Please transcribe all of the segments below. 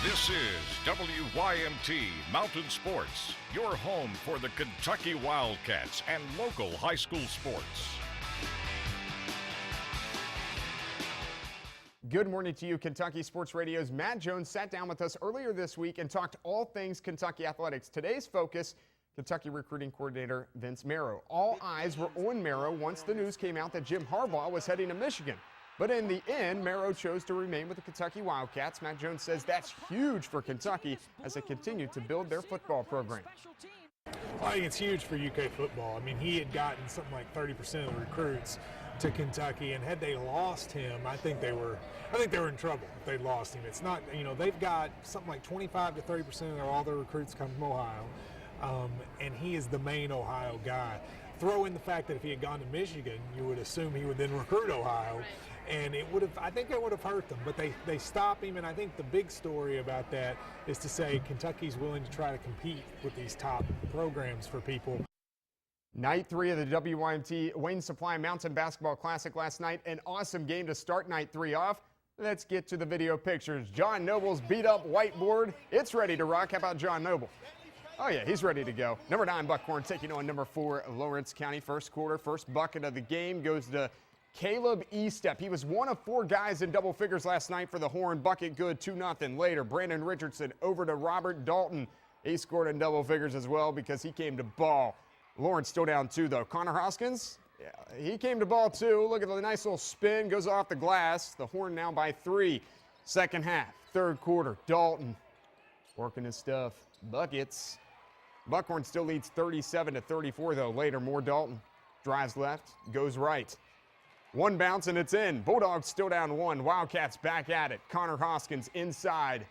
This is WYMT Mountain Sports, your home for the Kentucky Wildcats and local high school sports. Good morning to you. Kentucky Sports Radio's Matt Jones sat down with us earlier this week and talked all things Kentucky athletics. Today's focus, Kentucky recruiting coordinator Vince Marrow. All eyes were on Marrow once the news came out that Jim Harbaugh was heading to Michigan. But in the end, Marrow chose to remain with the Kentucky Wildcats. Matt Jones says that's huge for Kentucky as they continue to build their football program. I think it's huge for UK football. I mean, he had gotten something like 30% of the recruits to Kentucky, and had they lost him, I think they were in trouble if they lost him. It's not, they've got something like 25 to 30% of all their recruits come from Ohio, and he is the main Ohio guy. Throw in the fact that if he had gone to Michigan, you would assume he would then recruit Ohio, and I think it would have hurt them, but they stop him, and I think the big story about that is to say Kentucky's willing to try to compete with these top programs for people. Night 3 of the WYMT Wayne Supply Mountain Basketball Classic last night. An awesome game to start night 3 off. Let's get to the video pictures. John Noble's beat up whiteboard. It's ready to rock. How about John Noble? Oh yeah, he's ready to go. Number 9 Buckhorn taking on number 4 Lawrence County. First quarter, first bucket of the game goes to Caleb Estep. He was one of 4 guys in double figures last night for the Horn. Bucket good, 2-0. Later, Brandon Richardson over to Robert Dalton. He scored in double figures as well because he came to ball. Lawrence still down 2, though. Connor Hoskins, yeah, he came to ball, too. Look at the nice little spin. Goes off the glass. The Horn now by 3. Second half, third quarter. Dalton working his stuff. Buckets. Buckhorn still leads 37-34, though. Later, more Dalton. Drives left, goes right. One bounce, and it's in. Bulldogs still down 1. Wildcats back at it. Connor Hoskins inside.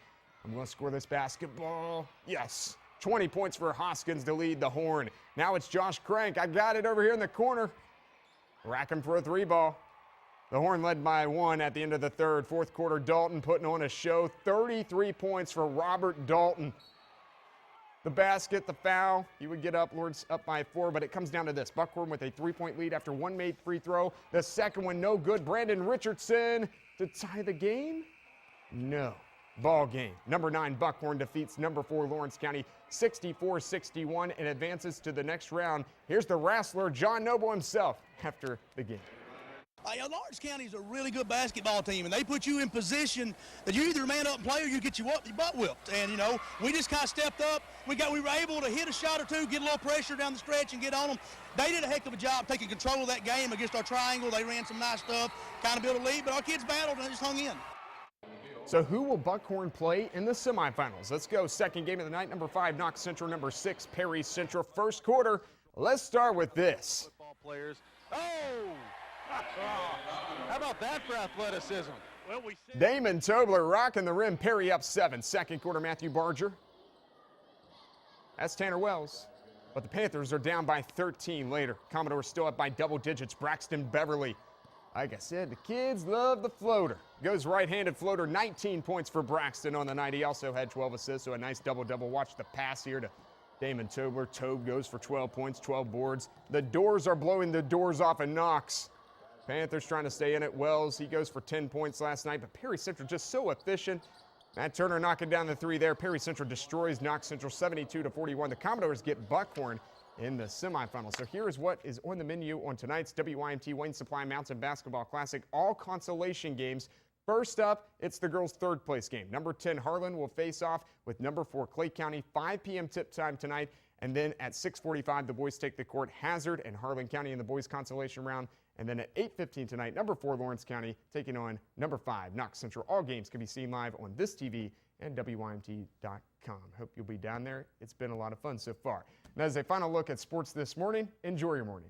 I'm going to score this basketball. Yes. 20 points for Hoskins to lead the Horn. Now it's Josh Crank. I got it over here in the corner. Racking for a 3-ball. The Horn led by 1 at the end of the third. Fourth quarter, Dalton putting on a show. 33 points for Robert Dalton. The basket, the foul, he would get up. Lawrence up by 4, but it comes down to this. Buckhorn with a 3-point lead after 1 made free throw. The second one, no good. Brandon Richardson to tie the game? No. Ball game. Number 9 Buckhorn defeats number 4 Lawrence County 64-61 and advances to the next round. Here's the wrestler John Noble himself after the game. Lawrence County is a really good basketball team, and they put you in position that you either man up and play or you get your butt whipped. And we just kind of stepped up. We were able to hit a shot or two, get a little pressure down the stretch, and get on them. They did a heck of a job taking control of that game against our triangle. They ran some nice stuff, kind of built a lead, but our kids battled and they just hung in. So who will Buckhorn play in the semifinals? Let's go. Second game of the night. Number 5 Knox Central. Number 6 Perry Central. First quarter. Let's start with this. Football players. Oh! How about that for athleticism? Well, Damon Tobler rocking the rim. Perry up 7. Second quarter, Matthew Barger. That's Tanner Wells. But the Panthers are down by 13 later. Commodores still up by double digits. Braxton Beverly. Like I said, the kids love the floater. Goes right-handed floater, 19 points for Braxton on the night. He also had 12 assists, so a nice double-double. Watch the pass here to Damon Tobler. Tobe goes for 12 points, 12 boards. The doors are blowing the doors off of Knox. Panthers trying to stay in it. Wells, he goes for 10 points last night, but Perry Central just so efficient. Matt Turner knocking down the 3 there. Perry Central destroys Knox Central 72-41. The Commodores get Buckhorn in the semifinals. So here is what is on the menu on tonight's WYMT Wayne Supply Mountain Basketball Classic. All consolation games. First up, it's the girls' third place game. Number 10 Harlan will face off with number 4 Clay County. 5 p.m. tip time tonight. And then at 6:45, the boys take the court. Hazard and Harlan County in the boys' consolation round. And then at 8:15 tonight, number 4 Lawrence County taking on number 5 Knox Central. All games can be seen live on this TV and WYMT.com. Hope you'll be down there. It's been a lot of fun so far. And as a final look at sports this morning, enjoy your morning.